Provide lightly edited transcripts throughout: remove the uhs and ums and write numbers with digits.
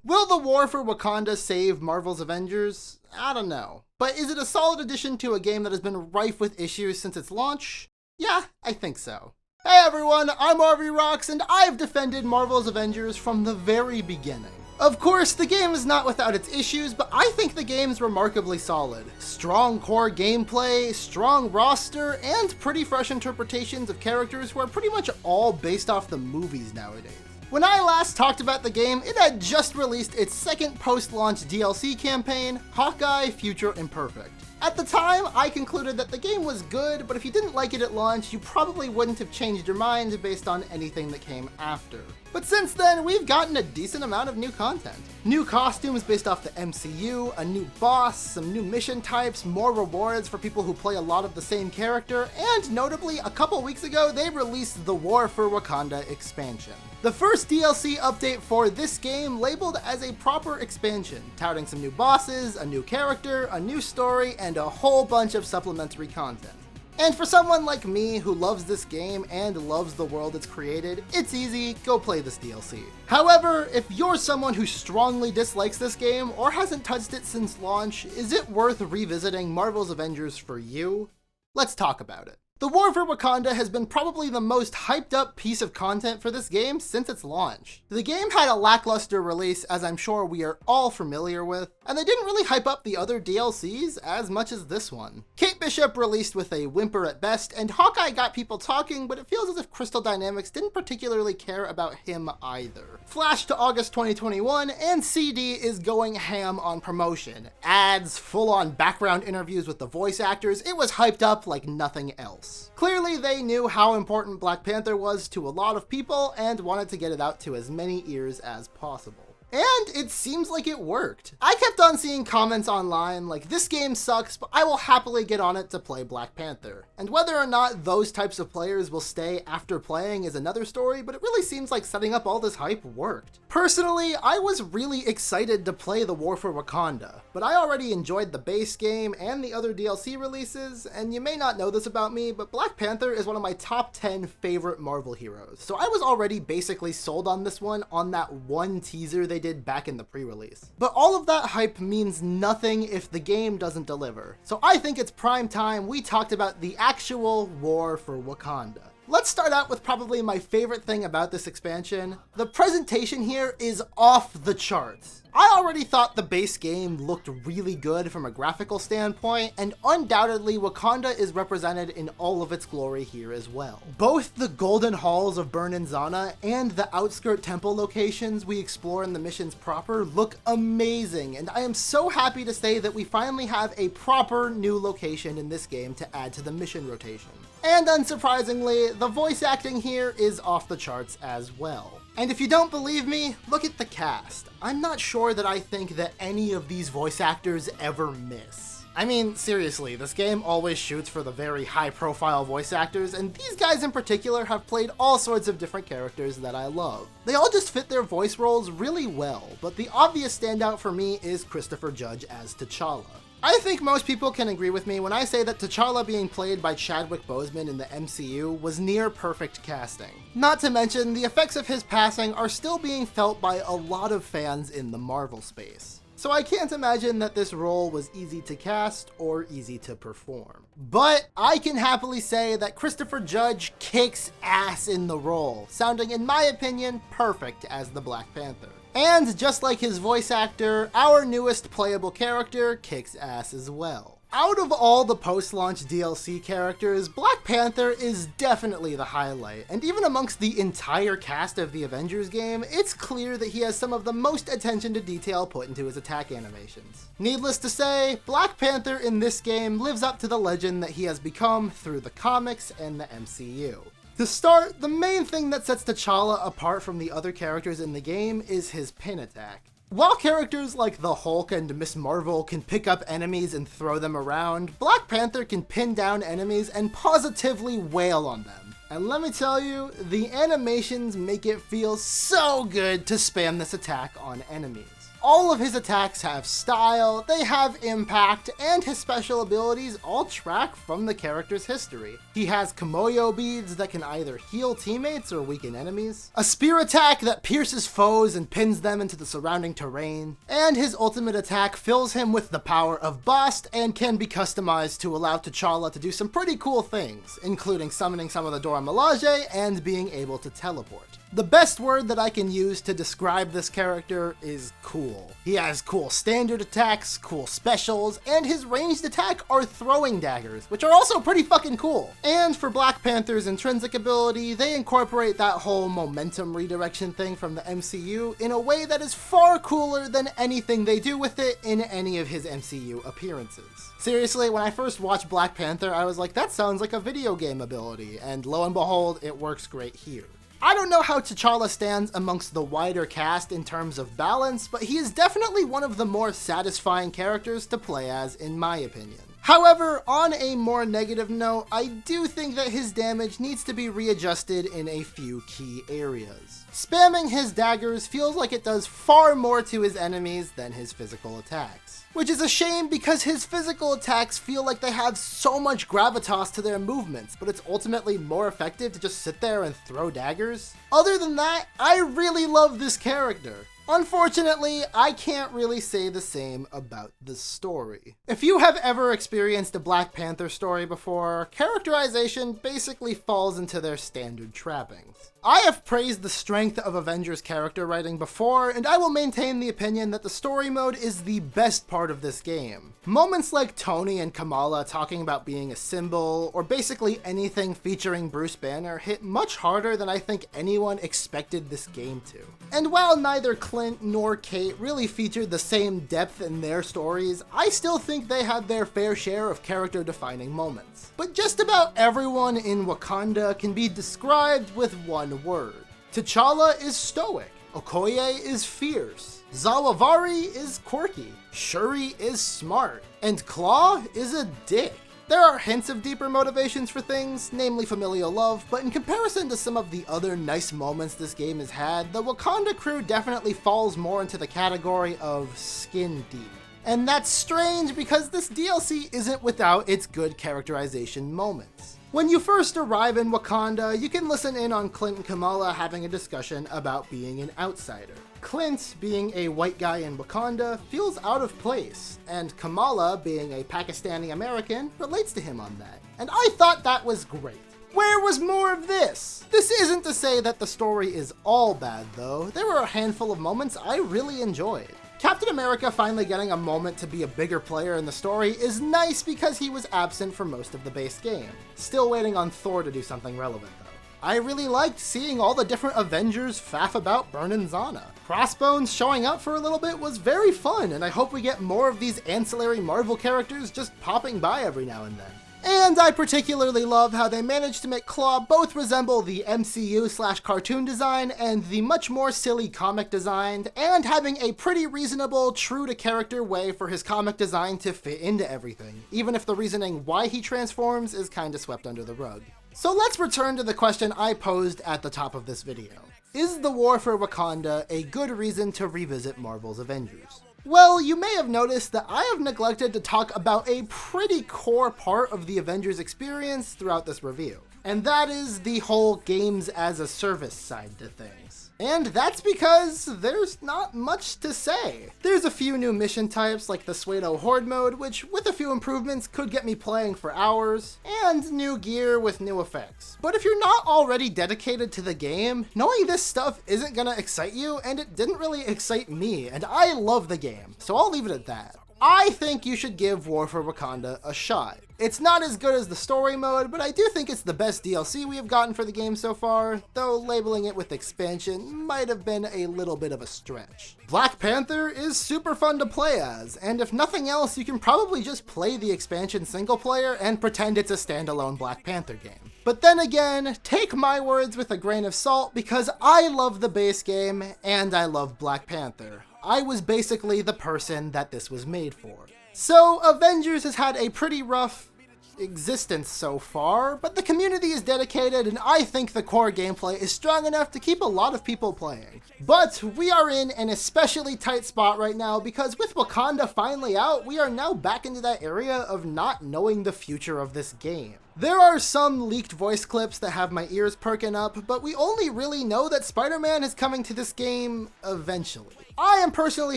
Will the War for Wakanda save Marvel's Avengers? I don't know. But is it a solid addition to a game that has been rife with issues since its launch? Yeah, I think so. Hey everyone, I'm RVRocks, and I've defended Marvel's Avengers from the very beginning. Of course, the game is not without its issues, but I think the game's remarkably solid. Strong core gameplay, strong roster, and pretty fresh interpretations of characters who are pretty much all based off the movies nowadays. When I last talked about the game, it had just released its second post-launch DLC campaign, Hawkeye Future Imperfect. At the time, I concluded that the game was good, but if you didn't like it at launch, you probably wouldn't have changed your mind based on anything that came after. But since then, we've gotten a decent amount of new content. New costumes based off the MCU, a new boss, some new mission types, more rewards for people who play a lot of the same character, and notably, a couple weeks ago, they released the War For Wakanda Expansion. The first DLC update for this game labeled as a proper expansion, touting some new bosses, a new character, a new story, and a whole bunch of supplementary content. And for someone like me who loves this game and loves the world it's created, it's easy, go play this DLC. However, if you're someone who strongly dislikes this game or hasn't touched it since launch, is it worth revisiting Marvel's Avengers for you? Let's talk about it. The War for Wakanda has been probably the most hyped up piece of content for this game since its launch. The game had a lackluster release, as I'm sure we are all familiar with, and they didn't really hype up the other DLCs as much as this one. Kate Bishop released with a whimper at best, and Hawkeye got people talking, but it feels as if Crystal Dynamics didn't particularly care about him either. Flash to August 2021, and CD is going ham on promotion. Ads, full-on background interviews with the voice actors, it was hyped up like nothing else. Clearly, they knew how important Black Panther was to a lot of people and wanted to get it out to as many ears as possible. And it seems like it worked. I kept on seeing comments online like, this game sucks, but I will happily get on it to play Black Panther. And whether or not those types of players will stay after playing is another story, but it really seems like setting up all this hype worked. Personally, I was really excited to play the War for Wakanda, but I already enjoyed the base game and the other DLC releases, and you may not know this about me, but Black Panther is one of my top 10 favorite Marvel heroes. So I was already basically sold on this one on that one teaser they did back in the pre-release. But all of that hype means nothing if the game doesn't deliver. So I think it's prime time we talked about the actual War for Wakanda. Let's start out with probably my favorite thing about this expansion. The presentation here is off the charts. I already thought the base game looked really good from a graphical standpoint, and undoubtedly Wakanda is represented in all of its glory here as well. Both the golden halls of Burn and Zana and the outskirt temple locations we explore in the missions proper look amazing, and I am so happy to say that we finally have a proper new location in this game to add to the mission rotation. And unsurprisingly, the voice acting here is off the charts as well. And if you don't believe me, look at the cast. I'm not sure that I think that any of these voice actors ever miss. I mean, seriously, this game always shoots for the very high-profile voice actors, and these guys in particular have played all sorts of different characters that I love. They all just fit their voice roles really well, but the obvious standout for me is Christopher Judge as T'Challa. I think most people can agree with me when I say that T'Challa being played by Chadwick Boseman in the MCU was near perfect casting. Not to mention, the effects of his passing are still being felt by a lot of fans in the Marvel space. So I can't imagine that this role was easy to cast or easy to perform. But I can happily say that Christopher Judge kicks ass in the role, sounding, in my opinion, perfect as the Black Panther. And just like his voice actor, our newest playable character kicks ass as well. Out of all the post-launch DLC characters, Black Panther is definitely the highlight, and even amongst the entire cast of the Avengers game, it's clear that he has some of the most attention to detail put into his attack animations. Needless to say, Black Panther in this game lives up to the legend that he has become through the comics and the MCU. To start, the main thing that sets T'Challa apart from the other characters in the game is his pin attack. While characters like the Hulk and Miss Marvel can pick up enemies and throw them around, Black Panther can pin down enemies and positively wail on them. And let me tell you, the animations make it feel so good to spam this attack on enemies. All of his attacks have style, they have impact, and his special abilities all track from the character's history. He has Kimoyo beads that can either heal teammates or weaken enemies, a spear attack that pierces foes and pins them into the surrounding terrain, and his ultimate attack fills him with the power of Bast and can be customized to allow T'Challa to do some pretty cool things, including summoning some of the Dora Milaje and being able to teleport. The best word that I can use to describe this character is cool. He has cool standard attacks, cool specials, and his ranged attack are throwing daggers, which are also pretty fucking cool. And for Black Panther's intrinsic ability, they incorporate that whole momentum redirection thing from the MCU in a way that is far cooler than anything they do with it in any of his MCU appearances. Seriously, when I first watched Black Panther, I was like, that sounds like a video game ability, and lo and behold, it works great here. I don't know how T'Challa stands amongst the wider cast in terms of balance, but he is definitely one of the more satisfying characters to play as, in my opinion. However, on a more negative note, I do think that his damage needs to be readjusted in a few key areas. Spamming his daggers feels like it does far more to his enemies than his physical attacks. Which is a shame because his physical attacks feel like they have so much gravitas to their movements, but it's ultimately more effective to just sit there and throw daggers. Other than that, I really love this character. Unfortunately, I can't really say the same about the story. If you have ever experienced a Black Panther story before, characterization basically falls into their standard trappings. I have praised the strength of Avengers character writing before, and I will maintain the opinion that the story mode is the best part of this game. Moments like Tony and Kamala talking about being a symbol, or basically anything featuring Bruce Banner, hit much harder than I think anyone expected this game to. And while neither Clint nor Kate really featured the same depth in their stories, I still think they had their fair share of character-defining moments. But just about everyone in Wakanda can be described with one word. T'Challa is stoic, Okoye is fierce, Zawavari is quirky, Shuri is smart, and Claw is a dick. There are hints of deeper motivations for things, namely familial love, but in comparison to some of the other nice moments this game has had, the Wakanda crew definitely falls more into the category of skin deep. And that's strange because this DLC isn't without its good characterization moments. When you first arrive in Wakanda, you can listen in on Clint and Kamala having a discussion about being an outsider. Clint, being a white guy in Wakanda, feels out of place, and Kamala, being a Pakistani American, relates to him on that. And I thought that was great. Where was more of this? This isn't to say that the story is all bad though, there were a handful of moments I really enjoyed. Captain America finally getting a moment to be a bigger player in the story is nice because he was absent for most of the base game. Still waiting on Thor to do something relevant though. I really liked seeing all the different Avengers faff about burning Zana. Crossbones showing up for a little bit was very fun, and I hope we get more of these ancillary Marvel characters just popping by every now and then. And I particularly love how they managed to make Claw both resemble the MCU/cartoon design and the much more silly comic design, and having a pretty reasonable, true-to-character way for his comic design to fit into everything, even if the reasoning why he transforms is kinda swept under the rug. So let's return to the question I posed at the top of this video. Is the War for Wakanda a good reason to revisit Marvel's Avengers? Well, you may have noticed that I have neglected to talk about a pretty core part of the Avengers experience throughout this review, and that is the whole games as a service side to things. And that's because there's not much to say. There's a few new mission types like the Suedo Horde mode, which with a few improvements could get me playing for hours, and new gear with new effects. But if you're not already dedicated to the game, knowing this stuff isn't gonna excite you, and it didn't really excite me, and I love the game, so I'll leave it at that. I think you should give War for Wakanda a shot. It's not as good as the story mode, but I do think it's the best DLC we have gotten for the game so far, though labeling it with expansion might have been a little bit of a stretch. Black Panther is super fun to play as, and if nothing else, you can probably just play the expansion single player and pretend it's a standalone Black Panther game. But then again, take my words with a grain of salt because I love the base game and I love Black Panther. I was basically the person that this was made for. So Avengers has had a pretty rough, existence so far, but the community is dedicated and I think the core gameplay is strong enough to keep a lot of people playing. But we are in an especially tight spot right now because with Wakanda finally out, we are now back into that area of not knowing the future of this game. There are some leaked voice clips that have my ears perking up, but we only really know that Spider-Man is coming to this game eventually. I am personally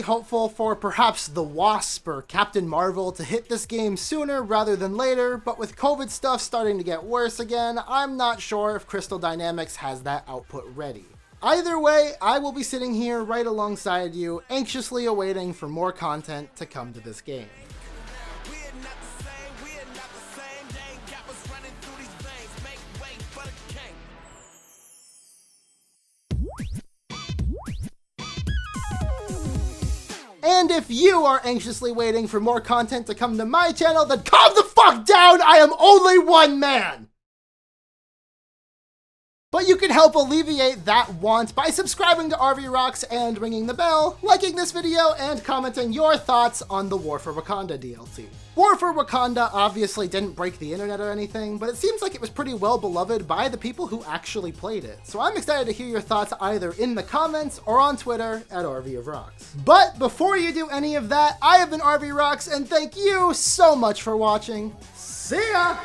hopeful for perhaps the Wasp or Captain Marvel to hit this game sooner rather than later, but with COVID stuff starting to get worse again, I'm not sure if Crystal Dynamics has that output ready. Either way, I will be sitting here right alongside you, anxiously awaiting for more content to come to this game. And if you are anxiously waiting for more content to come to my channel, then calm the fuck down! I am only one man! But you can help alleviate that want by subscribing to RVRocks and ringing the bell, liking this video, and commenting your thoughts on the War for Wakanda DLC. War for Wakanda obviously didn't break the internet or anything, but it seems like it was pretty well beloved by the people who actually played it. So I'm excited to hear your thoughts either in the comments or on Twitter at RVRocks. But before you do any of that, I have been RVRocks and thank you so much for watching. See ya!